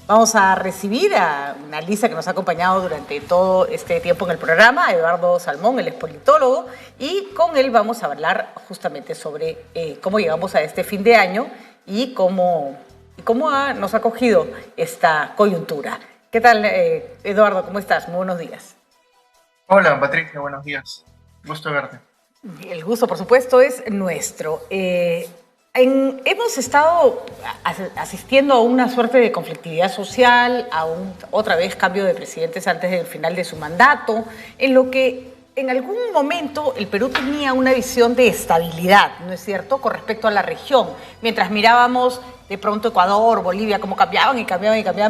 Vamos a recibir a una Lisa que nos ha acompañado durante todo este tiempo en el programa, Eduardo Salmón, él es politólogo, y con él vamos a hablar justamente sobre cómo llegamos a este fin de año y cómo nos ha cogido esta coyuntura. ¿Qué tal, Eduardo? ¿Cómo estás? Muy buenos días. Hola, Patricia, buenos días. Gusto verte. El gusto, por supuesto, es nuestro. Hemos estado asistiendo a una suerte de conflictividad social, a otra vez cambio de presidentes antes del final de su mandato, en lo que en algún momento el Perú tenía una visión de estabilidad, ¿no es cierto?, con respecto a la región. Mientras mirábamos de pronto Ecuador, Bolivia, cómo cambiaban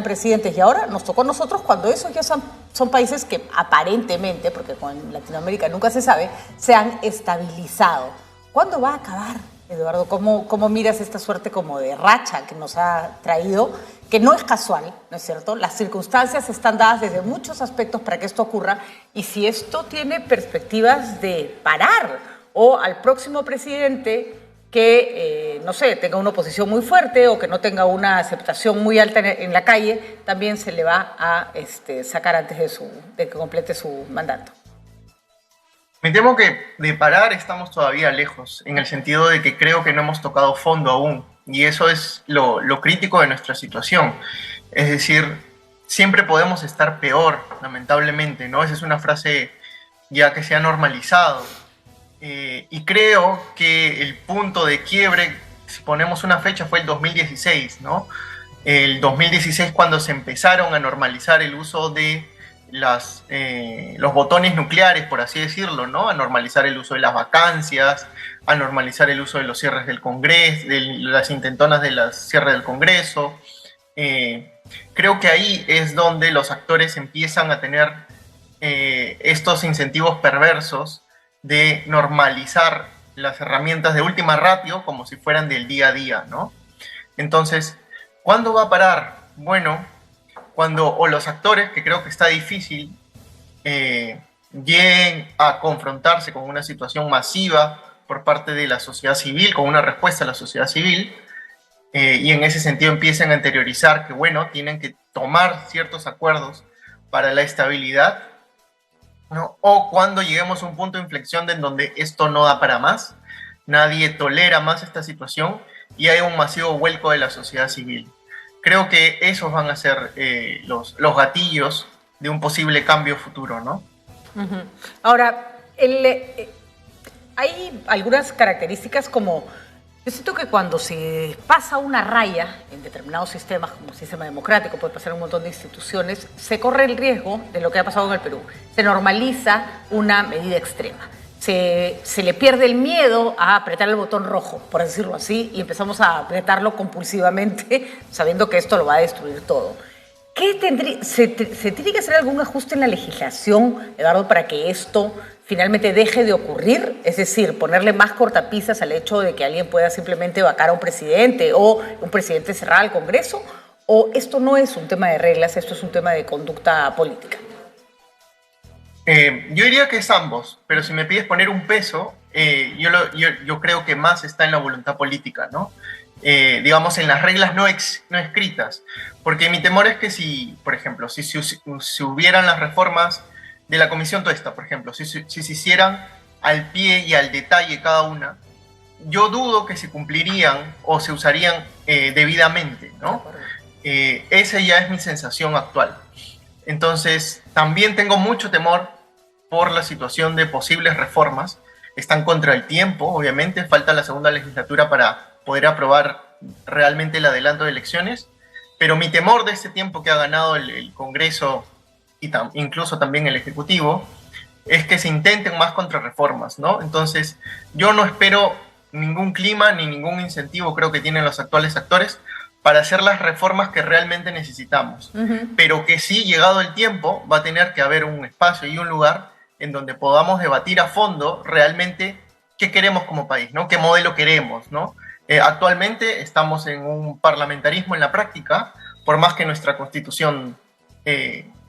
presidentes, y ahora nos tocó a nosotros cuando esos ya son países que aparentemente, porque con Latinoamérica nunca se sabe, se han estabilizado. ¿Cuándo va a acabar, Eduardo? ¿Cómo miras esta suerte como de racha que nos ha traído? Que no es casual, ¿no es cierto? Las circunstancias están dadas desde muchos aspectos para que esto ocurra, y si esto tiene perspectivas de parar o al próximo presidente que, no sé, tenga una oposición muy fuerte o que no tenga una aceptación muy alta en la calle, también se le va a sacar antes de que complete su mandato. Me temo que de parar estamos todavía lejos, en el sentido de que creo que no hemos tocado fondo aún, y eso es lo crítico de nuestra situación. Es decir, siempre podemos estar peor, lamentablemente, ¿no? Esa es una frase ya que se ha normalizado. Y creo que el punto de quiebre, si ponemos una fecha, fue el 2016, ¿no? El 2016, cuando se empezaron a normalizar el uso de los botones nucleares, por así decirlo, ¿no? A normalizar el uso de las vacancias, a normalizar el uso de los cierres del Congreso, de las intentonas de los cierres del Congreso. Creo que ahí es donde los actores empiezan a tener estos incentivos perversos de normalizar las herramientas de última ratio como si fueran del día a día, ¿no? Entonces, ¿cuándo va a parar? Bueno, cuando o los actores, que creo que está difícil, lleguen a confrontarse con una situación masiva por parte de la sociedad civil, con una respuesta a la sociedad civil, y en ese sentido empiecen a interiorizar que, bueno, tienen que tomar ciertos acuerdos para la estabilidad, ¿no? O cuando lleguemos a un punto de inflexión en donde esto no da para más, nadie tolera más esta situación y hay un masivo vuelco de la sociedad civil. Creo que esos van a ser los gatillos de un posible cambio futuro, ¿no? Uh-huh. Ahora, hay algunas características como... Yo siento que cuando se pasa una raya en determinados sistemas, como el sistema democrático, puede pasar en un montón de instituciones, se corre el riesgo de lo que ha pasado en el Perú. Se normaliza una medida extrema. Se le pierde el miedo a apretar el botón rojo, por decirlo así, y empezamos a apretarlo compulsivamente, sabiendo que esto lo va a destruir todo. ¿Se tiene que hacer algún ajuste en la legislación, Eduardo, para que esto finalmente deje de ocurrir? Es decir, ponerle más cortapisas al hecho de que alguien pueda simplemente vacar a un presidente o un presidente cerrar al Congreso, ¿o esto no es un tema de reglas, esto es un tema de conducta política? Yo diría que es ambos, pero si me pides poner un peso, yo creo que más está en la voluntad política, ¿no? Digamos, en las reglas no escritas, porque mi temor es que si, por ejemplo, si hubieran las reformas de la Comisión Tuesta, por ejemplo, si se hicieran al pie y al detalle cada una, yo dudo que se cumplirían o se usarían debidamente, ¿no? Esa ya es mi sensación actual. Entonces, también tengo mucho temor por la situación de posibles reformas. Están contra el tiempo, obviamente, falta la segunda legislatura para poder aprobar realmente el adelanto de elecciones, pero mi temor de este tiempo que ha ganado el Congreso y incluso también el Ejecutivo es que se intenten más contrarreformas, ¿no? Entonces, yo no espero ningún clima ni ningún incentivo, creo que tienen los actuales actores, para hacer las reformas que realmente necesitamos, pero que sí, llegado el tiempo, va a tener que haber un espacio y un lugar en donde podamos debatir a fondo realmente qué queremos como país, ¿no? ¿Qué modelo queremos, ¿no? Actualmente estamos en un parlamentarismo en la práctica, por más que nuestra constitución,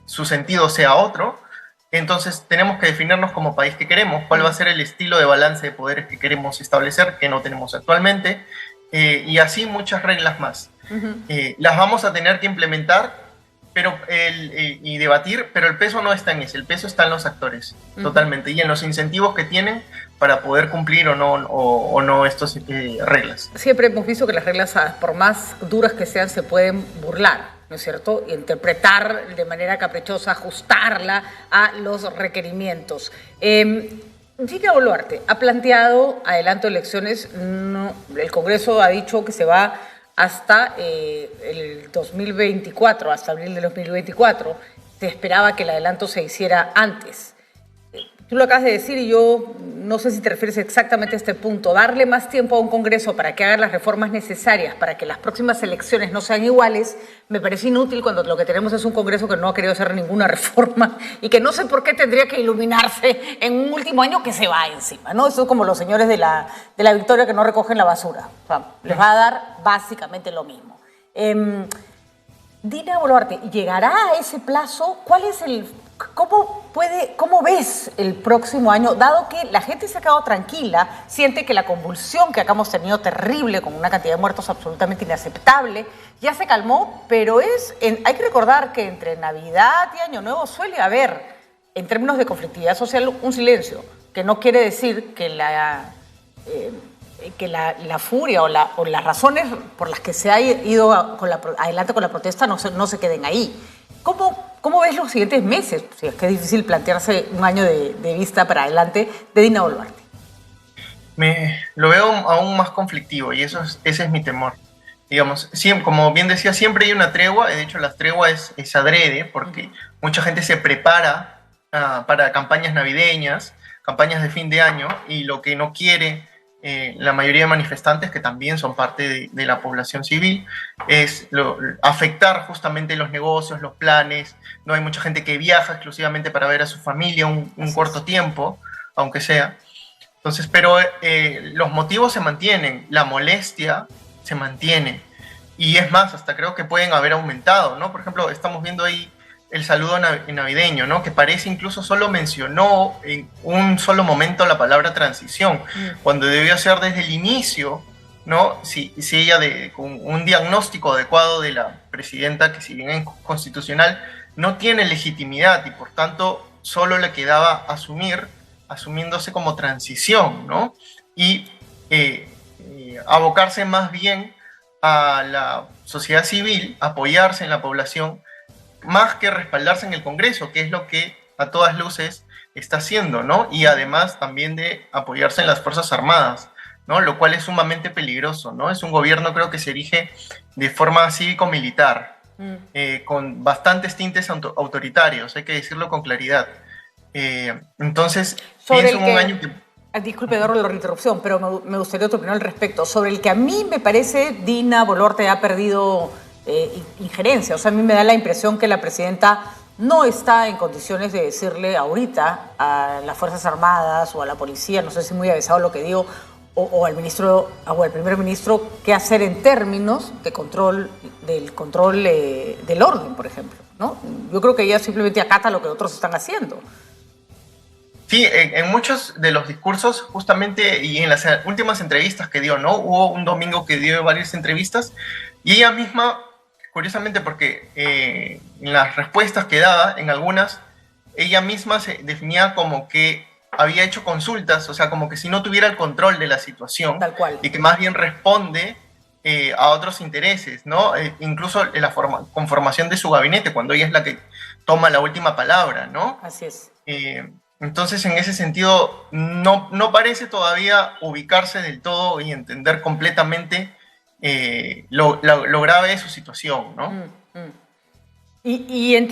su sentido sea otro. Entonces tenemos que definirnos como país que queremos, cuál va a ser el estilo de balance de poderes que queremos establecer, que no tenemos actualmente, y así muchas reglas más. Las vamos a tener que implementar y debatir, pero el peso no está en eso, el peso está en los actores, totalmente, y en los incentivos que tienen para poder cumplir o no estas reglas. Siempre hemos visto que las reglas, por más duras que sean, se pueden burlar, ¿no es cierto? Interpretar de manera caprichosa, ajustarla a los requerimientos. Dina Boluarte ha planteado adelanto de elecciones, el Congreso ha dicho que se va hasta el 2024, hasta abril de 2024. Se esperaba que el adelanto se hiciera antes. Tú lo acabas de decir y yo no sé si te refieres exactamente a este punto. Darle más tiempo a un Congreso para que haga las reformas necesarias para que las próximas elecciones no sean iguales, me parece inútil cuando lo que tenemos es un Congreso que no ha querido hacer ninguna reforma y que no sé por qué tendría que iluminarse en un último año que se va encima, ¿no? Eso es como los señores de la Victoria que no recogen la basura. O sea, les va a dar básicamente lo mismo. Dina Boluarte, ¿llegará a ese plazo? ¿Cuál es ¿Cómo ves el próximo año? Dado que la gente se ha quedado tranquila, siente que la convulsión que acá hemos tenido terrible, con una cantidad de muertos absolutamente inaceptable, ya se calmó, pero hay que recordar que entre Navidad y Año Nuevo suele haber, en términos de conflictividad social, un silencio, que no quiere decir que la furia o las razones por las que se ha ido adelante con la protesta no se queden ahí. ¿Cómo ves los siguientes meses? Si es que es difícil plantearse un año de vista para adelante de Dina Boluarte. Lo veo aún más conflictivo y ese es mi temor. Digamos, como bien decía, siempre hay una tregua. De hecho, la tregua es adrede porque mucha gente se prepara para campañas navideñas, campañas de fin de año, y lo que no quiere la mayoría de manifestantes, que también son parte de la población civil, es afectar justamente los negocios, los planes. No hay mucha gente que viaja exclusivamente para ver a su familia un corto tiempo, aunque sea. Entonces, pero los motivos se mantienen, la molestia se mantiene, y es más, hasta creo que pueden haber aumentado, ¿no? Por ejemplo, estamos viendo ahí el saludo navideño, ¿no? Que parece incluso solo mencionó en un solo momento la palabra transición, cuando debió ser desde el inicio, ¿no? Si ella con un diagnóstico adecuado de la presidenta, que si bien es constitucional, no tiene legitimidad y por tanto solo le quedaba asumiéndose como transición, ¿no? Y abocarse más bien a la sociedad civil, apoyarse en la población, más que respaldarse en el Congreso, que es lo que a todas luces está haciendo, ¿no? Y además también de apoyarse en las Fuerzas Armadas, ¿no? Lo cual es sumamente peligroso, ¿no? Es un gobierno, creo, que se erige de forma cívico-militar, con bastantes tintes autoritarios, hay que decirlo con claridad. Entonces, pienso en un año que... Disculpe, Eduardo, la interrupción, pero me gustaría tu opinión al respecto. Sobre el que a mí me parece Dina Boluarte ha perdido injerencia. O sea, a mí me da la impresión que la presidenta no está en condiciones de decirle ahorita a las Fuerzas Armadas o a la policía, no sé si muy avesado lo que digo, o al ministro o al primer ministro, qué hacer en términos de control del orden, por ejemplo, ¿no? Yo creo que ella simplemente acata lo que otros están haciendo. Sí, en muchos de los discursos, justamente, y en las últimas entrevistas que dio, ¿no? Hubo un domingo que dio varias entrevistas, y ella misma, curiosamente, porque en las respuestas que daba, en algunas, ella misma se definía como que había hecho consultas, o sea, como que si no tuviera el control de la situación, tal cual, y que más bien responde a otros intereses, ¿no? Incluso en la conformación de su gabinete, cuando ella es la que toma la última palabra, ¿no? Así es. Entonces, en ese sentido, no parece todavía ubicarse del todo y entender completamente lo grave de su situación, ¿no? Y en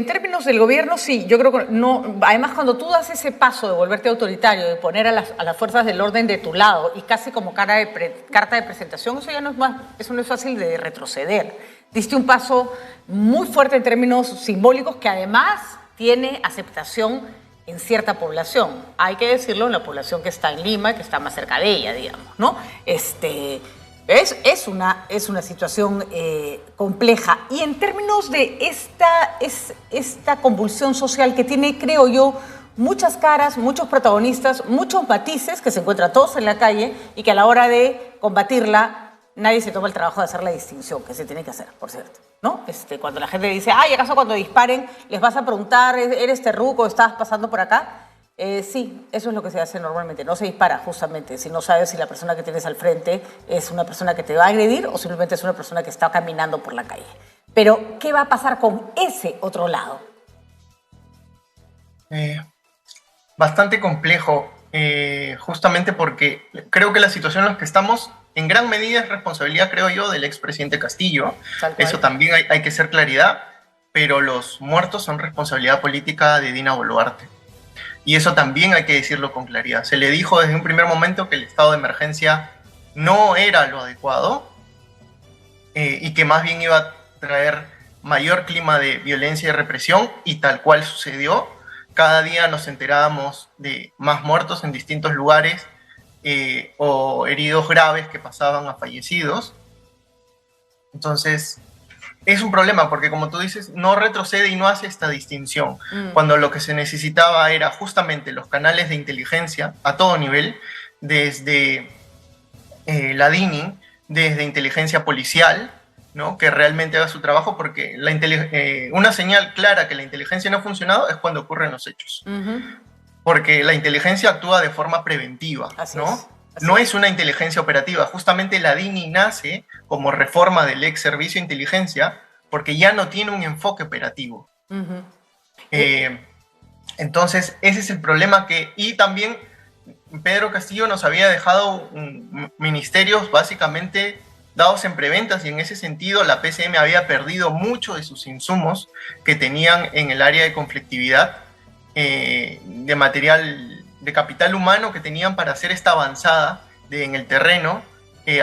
términos del gobierno, sí, yo creo que no. Además, cuando tú das ese paso de volverte autoritario, de poner a las fuerzas del orden de tu lado y casi como carta de presentación, eso ya no es fácil de retroceder. Diste un paso muy fuerte en términos simbólicos que además tiene aceptación en cierta población. Hay que decirlo, en la población que está en Lima, que está más cerca de ella, digamos, ¿no? Es una situación compleja. Y en términos de esta convulsión social que tiene, creo yo, muchas caras, muchos protagonistas, muchos matices que se encuentran todos en la calle y que a la hora de combatirla nadie se toma el trabajo de hacer la distinción que se tiene que hacer, por cierto. ¿no? Cuando la gente dice, ay, ¿acaso cuando disparen les vas a preguntar, ¿eres terruco? ¿Estás pasando por acá? Sí, eso es lo que se hace normalmente. No se dispara justamente si no sabes si la persona que tienes al frente es una persona que te va a agredir o simplemente es una persona que está caminando por la calle. Pero, ¿qué va a pasar con ese otro lado? Bastante complejo, justamente porque creo que la situación en la que estamos en gran medida es responsabilidad, creo yo, del expresidente Castillo. Eso también hay que ser claridad, pero los muertos son responsabilidad política de Dina Boluarte. Y eso también hay que decirlo con claridad. Se le dijo desde un primer momento que el estado de emergencia no era lo adecuado y que más bien iba a traer mayor clima de violencia y represión, y tal cual sucedió. Cada día nos enterábamos de más muertos en distintos lugares o heridos graves que pasaban a fallecidos. Entonces, es un problema porque, como tú dices, no retrocede y no hace esta distinción. Cuando lo que se necesitaba era justamente los canales de inteligencia a todo nivel, desde la DINI, desde inteligencia policial, ¿no? Que realmente haga su trabajo, porque una señal clara que la inteligencia no ha funcionado es cuando ocurren los hechos. Porque la inteligencia actúa de forma preventiva, ¿no? No es una inteligencia operativa. Justamente la DINI nace como reforma del ex servicio de inteligencia porque ya no tiene un enfoque operativo. Entonces, ese es el problema y también Pedro Castillo nos había dejado ministerios básicamente dados en preventas, y en ese sentido la PCM había perdido mucho de sus insumos que tenían en el área de conflictividad, de material, de capital humano que tenían para hacer esta avanzada en el terreno,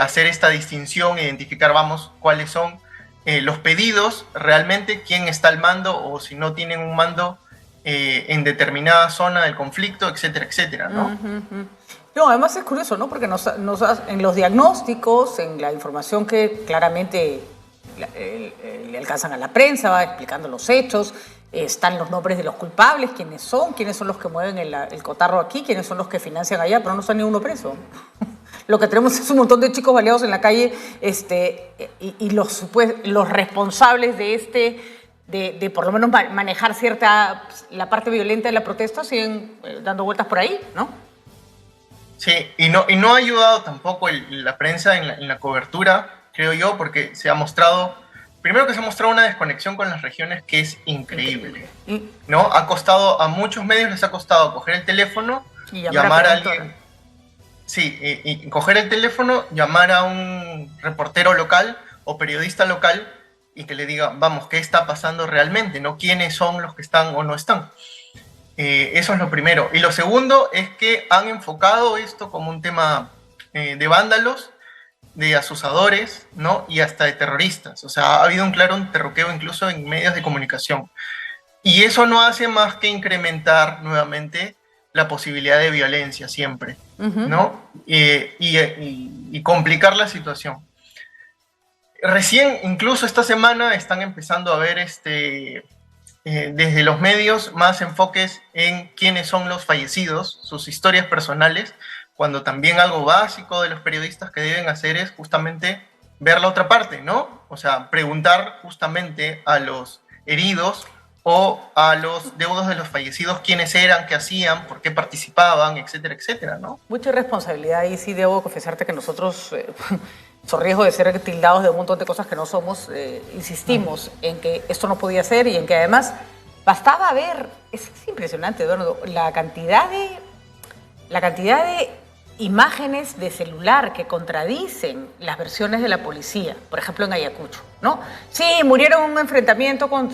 hacer esta distinción, identificar, cuáles son los pedidos, realmente quién está al mando, o si no tienen un mando en determinada zona del conflicto, etcétera, etcétera, ¿no? No, además es curioso, ¿no? Porque en los diagnósticos, en la información que claramente le alcanzan a la prensa, va explicando los hechos, están los nombres de los culpables, quiénes son los que mueven el cotarro aquí, quiénes son los que financian allá, pero no está ni uno preso. Lo que tenemos es un montón de chicos baleados en la calle, y los responsables de por lo menos manejar la parte violenta de la protesta siguen dando vueltas por ahí, ¿no? Sí, y no ha ayudado tampoco la prensa en la cobertura, creo yo, porque primero que se ha mostrado una desconexión con las regiones que es increíble, ¿no? A muchos medios les ha costado coger el teléfono, llamar a alguien. Sí, y coger el teléfono, llamar a un reportero local o periodista local y que le diga, ¿qué está pasando realmente? ¿No? ¿Quiénes son los que están o no están? Eso es lo primero. Y lo segundo es que han enfocado esto como un tema de vándalos, de asusadores, ¿no? Y hasta de terroristas. O sea, ha habido un claro terruqueo incluso en medios de comunicación. Y eso no hace más que incrementar nuevamente la posibilidad de violencia siempre, ¿no? Y complicar la situación. Recién, incluso esta semana, están empezando a ver desde los medios más enfoques en quiénes son los fallecidos, sus historias personales, cuando también algo básico de los periodistas que deben hacer es justamente ver la otra parte, ¿no? O sea, preguntar justamente a los heridos o a los deudos de los fallecidos quiénes eran, qué hacían, por qué participaban, etcétera, etcétera, ¿no? Mucha irresponsabilidad, y sí debo confesarte que nosotros, por riesgo de ser tildados de un montón de cosas que no somos, insistimos en que esto no podía ser, y en que además bastaba ver, es impresionante, Eduardo, la cantidad de imágenes de celular que contradicen las versiones de la policía, por ejemplo en Ayacucho, ¿no? Sí, murieron en un enfrentamiento por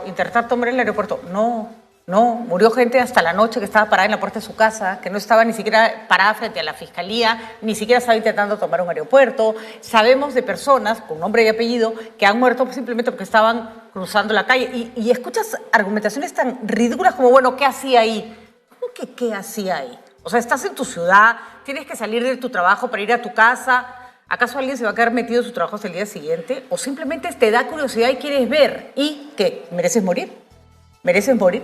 intentar tomar el aeropuerto. No, murió gente hasta la noche que estaba parada en la puerta de su casa, que no estaba ni siquiera parada frente a la fiscalía, ni siquiera estaba intentando tomar un aeropuerto. Sabemos de personas con nombre y apellido que han muerto simplemente porque estaban cruzando la calle, y escuchas argumentaciones tan ridículas como, bueno, ¿qué hacía ahí? ¿Cómo que qué hacía ahí? O sea, estás en tu ciudad, tienes que salir de tu trabajo para ir a tu casa. ¿Acaso alguien se va a quedar metido en su trabajo hasta el día siguiente? ¿O simplemente te da curiosidad y quieres ver? ¿Y qué? ¿Mereces morir? ¿Mereces morir?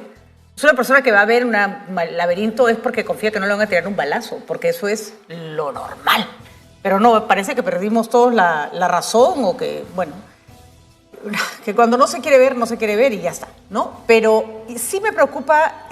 Es una persona que va a ver un laberinto es porque confía que no le van a tirar un balazo, porque eso es lo normal. Pero no, parece que perdimos todos la razón, o que, bueno, que cuando no se quiere ver y ya está, ¿no? Pero sí me preocupa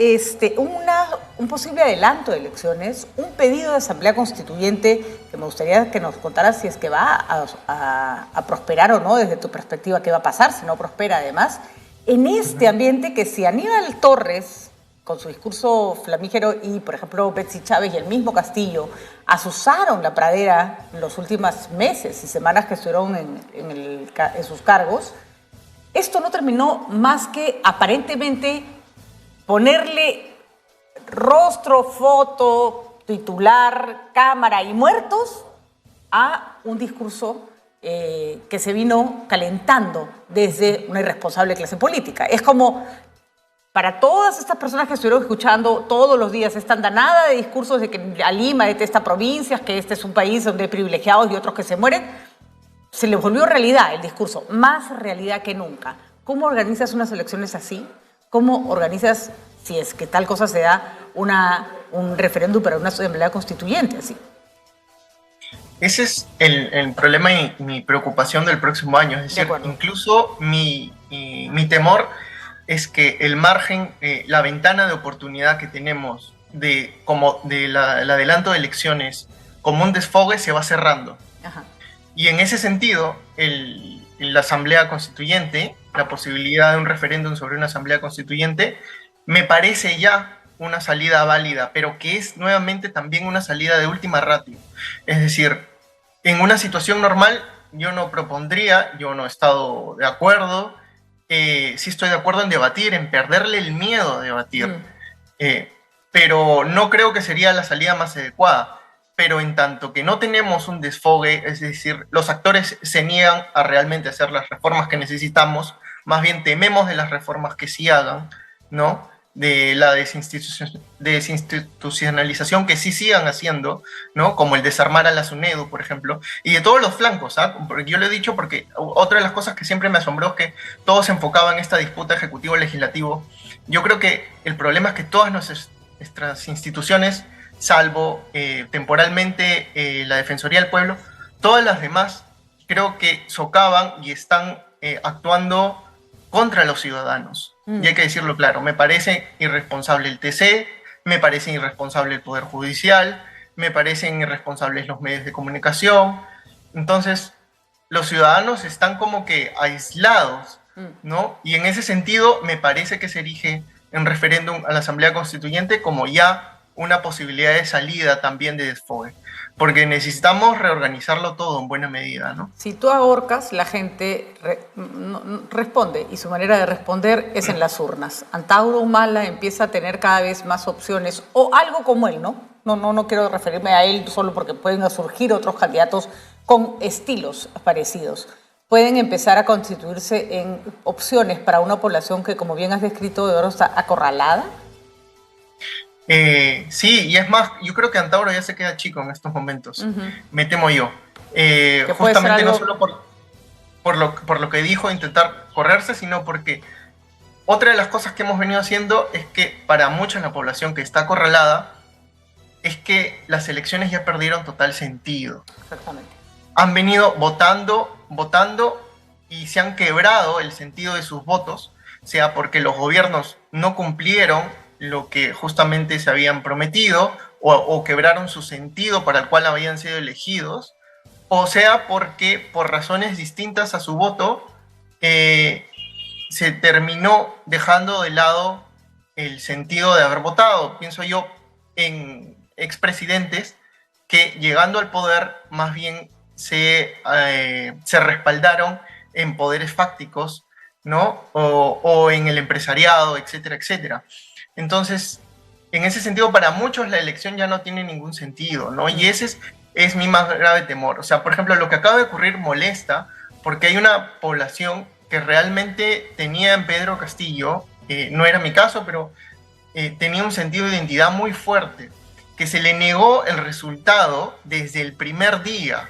un posible adelanto de elecciones, un pedido de asamblea constituyente que me gustaría que nos contaras si es que va a prosperar o no, desde tu perspectiva, qué va a pasar si no prospera además, en este ambiente que si Aníbal Torres, con su discurso flamígero, y por ejemplo Betsy Chávez y el mismo Castillo asusaron la pradera en los últimos meses y semanas que estuvieron en sus cargos, esto no terminó más que aparentemente ponerle rostro, foto, titular, cámara y muertos a un discurso que se vino calentando desde una irresponsable clase política. Es como para todas estas personas que estuvieron escuchando todos los días esta andanada de discursos de que a Lima detesta provincias, que este es un país donde hay privilegiados y otros que se mueren, se les volvió realidad el discurso, más realidad que nunca. ¿Cómo organizas unas elecciones así? ¿Cómo organizas, si es que tal cosa se da, un referéndum para una asamblea constituyente así? Ese es el problema y mi preocupación del próximo año. Es decir, incluso mi temor es que el margen, la ventana de oportunidad que tenemos el adelanto de elecciones como un desfogue se va cerrando. Ajá. Y en ese sentido, la asamblea constituyente, la posibilidad de un referéndum sobre una asamblea constituyente, me parece ya una salida válida, pero que es nuevamente también una salida de última ratio. Es decir, en una situación normal yo no propondría, yo no he estado de acuerdo, sí estoy de acuerdo en debatir, en perderle el miedo a debatir, pero no creo que sería la salida más adecuada. Pero en tanto que no tenemos un desfogue, es decir, los actores se niegan a realmente hacer las reformas que necesitamos, más bien tememos de las reformas que sí hagan, ¿no? De la desinstitucionalización que sí sigan haciendo, ¿no? Como el desarmar a la SUNEDU, por ejemplo, y de todos los flancos, ¿ah? Yo lo he dicho porque otra de las cosas que siempre me asombró es que todo se enfocaba en esta disputa ejecutivo-legislativo. Yo creo que el problema es que todas nuestras instituciones, salvo temporalmente la Defensoría del Pueblo, todas las demás creo que socavan y están actuando contra los ciudadanos. Y hay que decirlo claro, me parece irresponsable el TC, me parece irresponsable el Poder Judicial, me parecen irresponsables los medios de comunicación. Entonces, los ciudadanos están como que aislados, ¿no? Y en ese sentido, me parece que se erige en referéndum a la Asamblea Constituyente como ya una posibilidad de salida también de desfogue, porque necesitamos reorganizarlo todo en buena medida, ¿no? Si tú ahorcas, la gente responde, y su manera de responder es en las urnas. Antauro Humala empieza a tener cada vez más opciones, o algo como él, ¿no? No quiero referirme a él solo porque pueden surgir otros candidatos con estilos parecidos. Pueden empezar a constituirse en opciones para una población que, como bien has descrito, de oro está acorralada. Sí, y es más, yo creo que Antauro ya se queda chico en estos momentos, me temo yo. Justamente no solo por lo que dijo, intentar correrse, sino porque otra de las cosas que hemos venido haciendo es que para mucha de la población que está acorralada, es que las elecciones ya perdieron total sentido. Exactamente. Han venido votando y se han quebrado el sentido de sus votos, sea porque los gobiernos no cumplieron lo que justamente se habían prometido o quebraron su sentido para el cual habían sido elegidos, o sea porque por razones distintas a su voto se terminó dejando de lado el sentido de haber votado. Pienso yo en expresidentes que llegando al poder más bien se respaldaron en poderes fácticos, ¿no? O en el empresariado, etcétera, etcétera. Entonces, en ese sentido, para muchos la elección ya no tiene ningún sentido, ¿no? Y ese es mi más grave temor. O sea, por ejemplo, lo que acaba de ocurrir molesta porque hay una población que realmente tenía en Pedro Castillo, no era mi caso, pero tenía un sentido de identidad muy fuerte, que se le negó el resultado desde el primer día,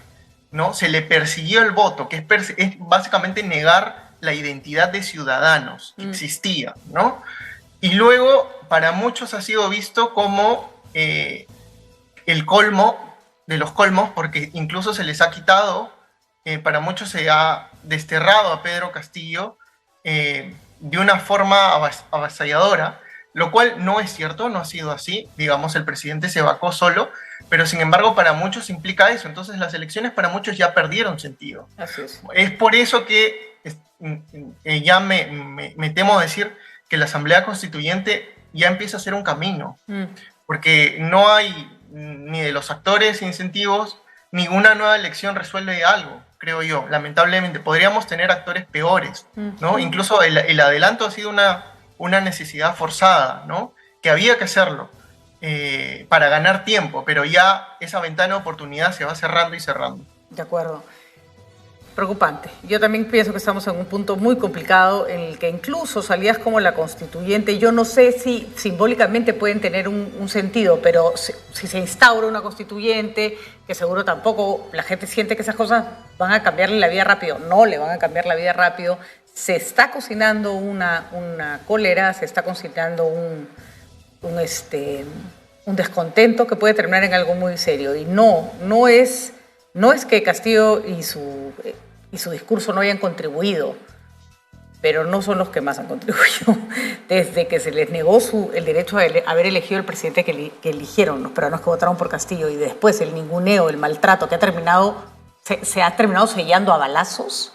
¿no? Se le persiguió el voto, que es básicamente negar la identidad de ciudadanos que existía, ¿no? Y luego, para muchos ha sido visto como el colmo de los colmos, porque incluso se les ha quitado, para muchos se ha desterrado a Pedro Castillo de una forma avasalladora, lo cual no es cierto, no ha sido así. Digamos, el presidente se vacó solo, pero sin embargo para muchos implica eso. Entonces las elecciones para muchos ya perdieron sentido. Así es. Es por eso que ya me temo decir que la Asamblea Constituyente ya empieza a ser un camino, porque no hay ni de los actores incentivos, ninguna nueva elección resuelve algo, creo yo. Lamentablemente podríamos tener actores peores, ¿no? Incluso el adelanto ha sido una necesidad forzada, ¿no? Que había que hacerlo para ganar tiempo, pero ya esa ventana de oportunidad se va cerrando y cerrando. De acuerdo. Preocupante. Yo también pienso que estamos en un punto muy complicado en el que incluso salidas como la constituyente, yo no sé si simbólicamente pueden tener un sentido, pero si se instaura una constituyente, que seguro tampoco la gente siente que esas cosas van a cambiarle la vida rápido, no le van a cambiar la vida rápido, se está cocinando una cólera, se está cocinando un descontento que puede terminar en algo muy serio. Y no es que Castillo y su discurso no hayan contribuido, pero no son los que más han contribuido. Desde que se les negó el derecho a haber elegido el presidente que eligieron los peruanos que votaron por Castillo, y después el ninguneo, el maltrato que se ha terminado sellando a balazos,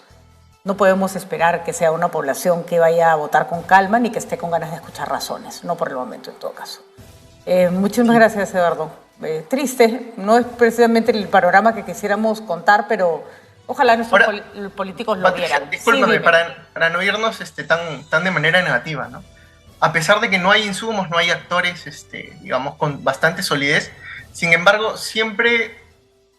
no podemos esperar que sea una población que vaya a votar con calma ni que esté con ganas de escuchar razones, no por el momento en todo caso. Muchísimas gracias, Eduardo. Triste, no es precisamente el panorama que quisiéramos contar, pero ojalá nuestros políticos lo vieran. Discúlpame, sí, para no irnos tan de manera negativa, ¿no? A pesar de que no hay insumos, no hay actores, digamos, con bastante solidez, sin embargo, siempre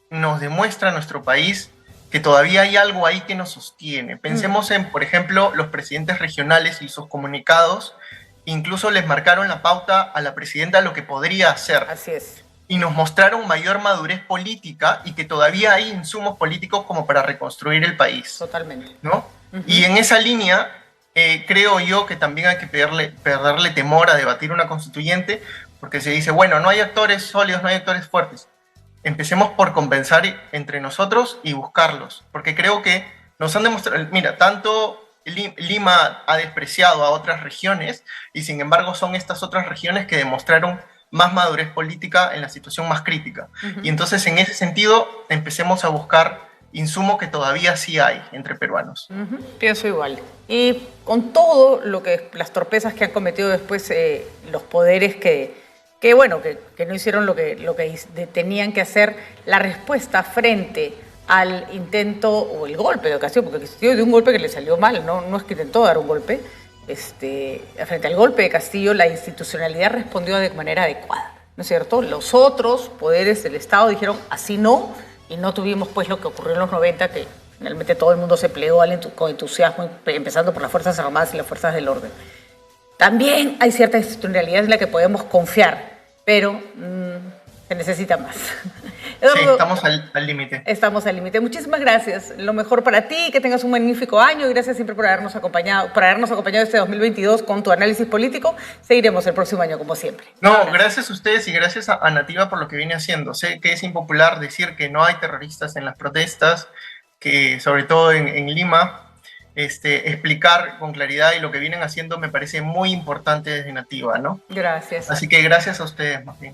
nos demuestra nuestro país que todavía hay algo ahí que nos sostiene. Pensemos en, por ejemplo, los presidentes regionales y sus comunicados, incluso les marcaron la pauta a la presidenta lo que podría hacer. Así es. Y nos mostraron mayor madurez política y que todavía hay insumos políticos como para reconstruir el país. Totalmente. ¿No? Y en esa línea, creo yo que también hay que perderle temor a debatir una constituyente, porque se dice, bueno, no hay actores sólidos, no hay actores fuertes. Empecemos por compensar entre nosotros y buscarlos, porque creo que nos han demostrado, mira, tanto Lima ha despreciado a otras regiones y sin embargo son estas otras regiones que demostraron más madurez política en la situación más crítica. Y entonces en ese sentido empecemos a buscar insumo que todavía sí hay entre peruanos. Pienso igual. Y con todo las torpezas que han cometido después los poderes que no hicieron lo que tenían que hacer, la respuesta frente al intento o el golpe de Castillo, porque Castillo dio un golpe que le salió mal, no es que intentó dar un golpe. Frente al golpe de Castillo, la institucionalidad respondió de manera adecuada, ¿no es cierto? Los otros poderes del Estado dijeron así no, y no tuvimos pues lo que ocurrió en los 90, que finalmente todo el mundo se plegó con entusiasmo, empezando por las Fuerzas Armadas y las Fuerzas del Orden. También hay cierta institucionalidad en la que podemos confiar, pero se necesita más. Eduardo, sí, estamos al límite. Estamos al límite. Muchísimas gracias. Lo mejor para ti, que tengas un magnífico año, y gracias siempre por habernos acompañado este 2022 con tu análisis político. Seguiremos el próximo año, como siempre. No, gracias a ustedes y gracias a Nativa por lo que viene haciendo. Sé que es impopular decir que no hay terroristas en las protestas, que sobre todo en Lima, explicar con claridad, y lo que vienen haciendo me parece muy importante desde Nativa, ¿no? Gracias. Así que gracias a ustedes, más bien.